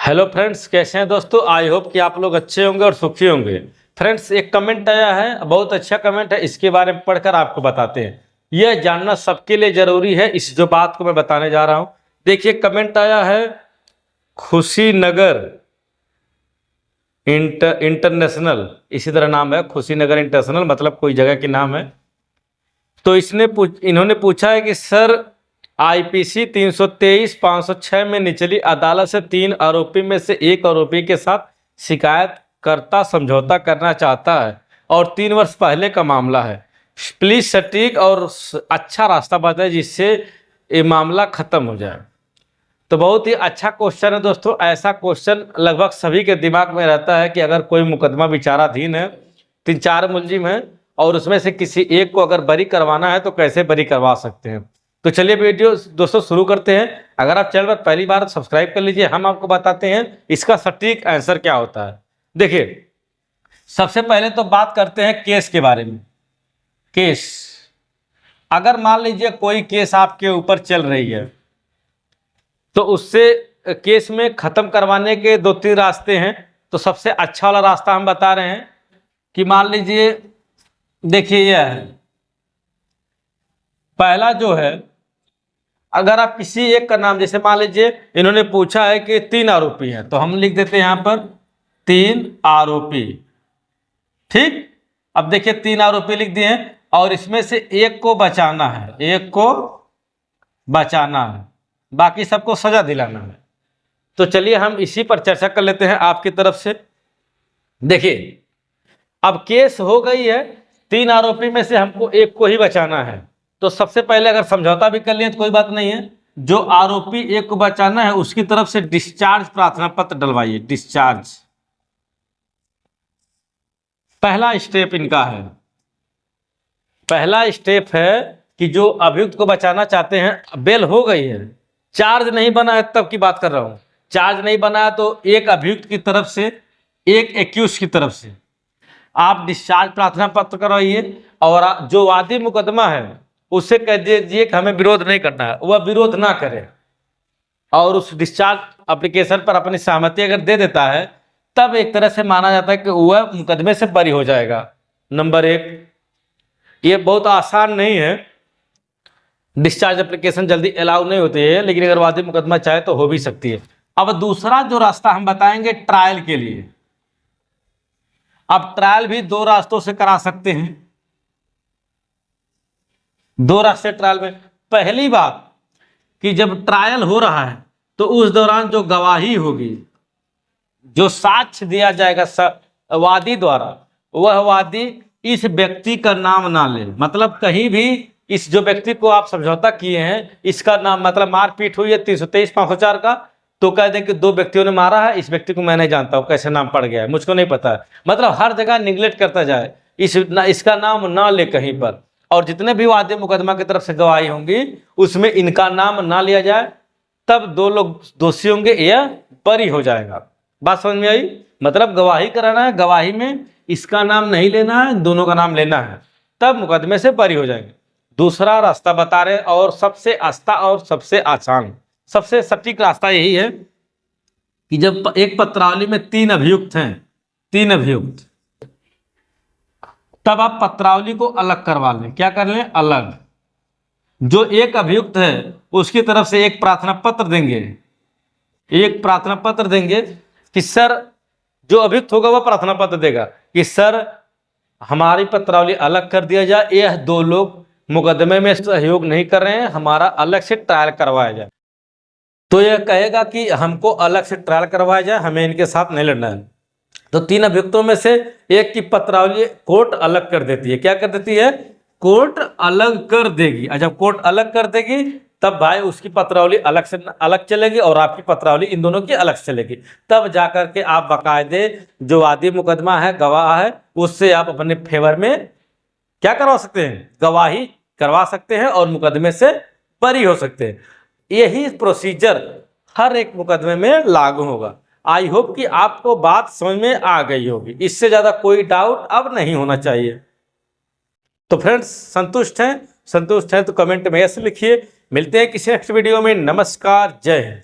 Hello friends, कैसे हैं दोस्तों। आई होप कि आप लोग अच्छे होंगे और सुखी होंगे। फ्रेंड्स, एक कमेंट आया है, बहुत अच्छा कमेंट है, इसके बारे में पढ़कर आपको बताते हैं। यह जानना सबके लिए जरूरी है, इस जो बात को मैं बताने जा रहा हूं। देखिए, कमेंट आया है खुशीनगर इंटरनेशनल, इसी तरह नाम है खुशीनगर इंटरनेशनल, मतलब कोई जगह के नाम है। तो इन्होंने पूछा है कि सर, आईपीसी 323/506 में निचली अदालत से 3 आरोपी में से एक आरोपी के साथ शिकायतकर्ता समझौता करना चाहता है और 3 वर्ष पहले का मामला है। प्लीज सटीक और अच्छा रास्ता बताएं जिससे ये मामला खत्म हो जाए। तो बहुत ही अच्छा क्वेश्चन है दोस्तों। ऐसा क्वेश्चन लगभग सभी के दिमाग में रहता है कि अगर कोई मुकदमा विचाराधीन है, 3-4 मुलजिम है और उसमें से किसी एक को अगर बरी करवाना है तो कैसे बरी करवा सकते हैं। तो चलिए वीडियो दोस्तों शुरू करते हैं। अगर आप चैनल पर पहली बार सब्सक्राइब कर लीजिए, हम आपको बताते हैं इसका सटीक आंसर क्या होता है। देखिए, सबसे पहले तो बात करते हैं केस के बारे में। केस, अगर मान लीजिए कोई केस आपके ऊपर चल रही है तो उससे केस में खत्म करवाने के 2-3 रास्ते हैं। तो सबसे अच्छा वाला रास्ता हम बता रहे हैं कि मान लीजिए, देखिए यह है पहला जो है, अगर आप किसी एक का नाम, जैसे मान लीजिए इन्होंने पूछा है कि 3 आरोपी हैं तो हम लिख देते हैं यहां पर 3 आरोपी। ठीक, अब देखिए 3 आरोपी लिख दिए हैं और इसमें से एक को बचाना है, एक को बचाना है, बाकी सबको सजा दिलाना है। तो चलिए हम इसी पर चर्चा कर लेते हैं आपकी तरफ से। देखिए, अब केस हो गई है, 3 आरोपी में से हमको एक को ही बचाना है। तो सबसे पहले अगर समझौता भी कर लिए तो कोई बात नहीं है, जो आरोपी एक को बचाना है उसकी तरफ से डिस्चार्ज प्रार्थना पत्र डलवाइए। डिस्चार्ज पहला स्टेप इनका है। पहला स्टेप है कि जो अभियुक्त को बचाना चाहते हैं, बेल हो गई है, चार्ज नहीं बना है, तब की बात कर रहा हूं। चार्ज नहीं बना है तो एक अभियुक्त की तरफ से, एक एक्यूज की तरफ से आप डिस्चार्ज प्रार्थना पत्र करवाइए और जो वादी मुकदमा है उससे कह दीजिए कि हमें विरोध नहीं करना है, वह विरोध ना करे और उस डिस्चार्ज एप्लीकेशन पर अपनी सहमति अगर दे देता है तब एक तरह से माना जाता है कि वह मुकदमे से बरी हो जाएगा। नंबर 1, ये बहुत आसान नहीं है, डिस्चार्ज एप्लीकेशन जल्दी अलाउ नहीं होती है, लेकिन अगर वादी मुकदमा चाहे तो हो भी सकती है। अब दूसरा जो रास्ता हम बताएंगे ट्रायल के लिए। अब ट्रायल भी 2 रास्तों से करा सकते हैं, 2 रास्ते ट्रायल में। पहली बात कि जब ट्रायल हो रहा है तो उस दौरान जो गवाही होगी, जो साक्ष्य दिया जाएगा वादी द्वारा, वह वादी इस व्यक्ति का नाम ना ले। मतलब कहीं भी इस जो व्यक्ति को आप समझौता किए हैं इसका नाम, मतलब मारपीट हुई है 323/504 का, तो कह दें कि 2 व्यक्तियों ने मारा है, इस व्यक्ति को मैं नहीं जानता हूं, कैसे नाम पड़ गया है मुझको नहीं पता है। मतलब हर जगह निगलेक्ट करता जाए, इसका नाम ना ले कहीं पर। और जितने भी वादी मुकदमा की तरफ से गवाही होंगी उसमें इनका नाम ना लिया जाए, तब 2 लोग दोषी होंगे, यह बरी हो जाएगा। बात समझ में आई? मतलब गवाही कराना है, गवाही में इसका नाम नहीं लेना है, दोनों का नाम लेना है, तब मुकदमे से बरी हो जाएंगे। दूसरा रास्ता बता रहे और सबसे आस्था और सबसे आसान, सबसे सटीक रास्ता यही है कि जब एक पत्रावली में 3 अभियुक्त हैं, 3 अभियुक्त, तब आप पत्रावली को अलग करवा लें। क्या कर लें? अलग। जो एक अभियुक्त है उसकी तरफ से एक प्रार्थना पत्र देंगे, एक प्रार्थना पत्र देंगे कि सर, जो अभियुक्त होगा वह प्रार्थना पत्र देगा कि सर हमारी पत्रावली अलग कर दिया जाए, यह 2 लोग मुकदमे में सहयोग नहीं कर रहे हैं, हमारा अलग से ट्रायल करवाया जाए। तो यह कहेगा कि हमको अलग से ट्रायल करवाया जाए, हमें इनके साथ नहीं लड़ना है। तो 3 अभियुक्तों में से एक की पत्रावली कोर्ट अलग कर देती है। क्या कर देती है? कोर्ट अलग कर देगी। और जब कोर्ट अलग कर देगी तब भाई उसकी पत्रावली अलग से अलग चलेगी और आपकी पत्रावली इन दोनों की अलग चलेगी। तब जाकर के आप बाकायदे जो वादी मुकदमा है, गवाह है, उससे आप अपने फेवर में क्या करवा सकते हैं? गवाही करवा सकते हैं और मुकदमे से बरी हो सकते हैं। यही प्रोसीजर हर एक मुकदमे में लागू होगा। आई होप कि आपको बात समझ में आ गई होगी, इससे ज्यादा कोई डाउट अब नहीं होना चाहिए। तो फ्रेंड्स, संतुष्ट हैं? संतुष्ट हैं तो कमेंट में यस लिखिए। मिलते हैं किसी नेक्स्ट वीडियो में। नमस्कार, जय हिंद।